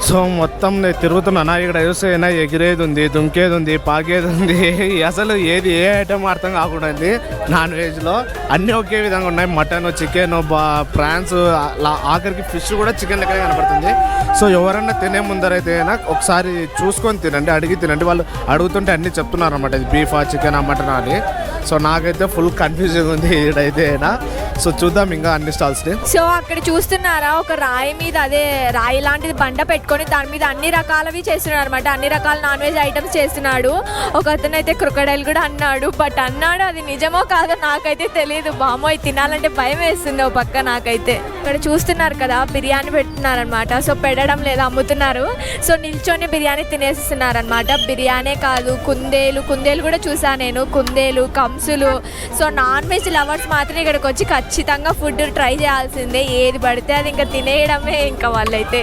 So మొత్తం నేను తిరుగుతున్నానా, ఇక్కడ చూస్తే ఎగిరేది ఉంది, దుంకేది ఉంది, పాకేది ఉంది, అసలు ఏది ఏ ఐటమ్ అర్థం కాకుండా ఉంది. నాన్ వెజ్లో అన్నీ ఒకే విధంగా ఉన్నాయి. మటన్, చికెన్, ప్రాన్స్, ఆఖరికి ఫిష్ కూడా చికెన్ లెక్కనే కనపడుతుంది. సో ఎవరన్నా తినే ముందరైతే ఒకసారి చూసుకొని తినండి, అడిగి తినండి. వాళ్ళు అడుగుతుంటే అన్నీ చెప్తున్నారు అన్నమాట, ఇది బీఫా, చికెన్, మటన్ అని. సో నాకైతే ఫుల్ కన్ఫ్యూజింగ్ ఉంది ఇదైతే. సో చూద్దాం ఇంకా అన్ని స్టాల్స్ని. సో అక్కడ చూస్తున్నారా, ఒక రాయి మీద అదే రాయి లాంటిది బండ పెట్టుకొని దాని మీద అన్ని రకాలవి చేస్తున్నాడు అనమాట. అన్ని రకాల నాన్ వెజ్ ఐటమ్స్ చేస్తున్నాడు. ఒక అతను అయితే క్రొకడైల్ కూడా అన్నాడు. బట్ అన్నాడు, అది నిజమో కాదో నాకైతే తెలియదు. బామోయ్, తినాలంటే భయం వేస్తుంది ఓ పక్క నాకైతే. ఇక్కడ చూస్తున్నారు కదా, బిర్యానీ పెడుతున్నారు అనమాట. సో పెట్టడం లేదా, అమ్ముతున్నారు. సో నిల్చొని బిర్యానీ తినేస్తున్నారు అనమాట. బిర్యానీ కాదు, కుందేలు కూడా చూసాను నేను, కుందేలు, కంసులు. సో నాన్ వెజ్ లవర్స్ మాత్రం ఇక్కడికి వచ్చి ఖచ్చితంగా ఫుడ్ ట్రై చేయాల్సిందే. ఏది పడితే అది ఇంకా తినేయడమే ఇంకా వాళ్ళైతే.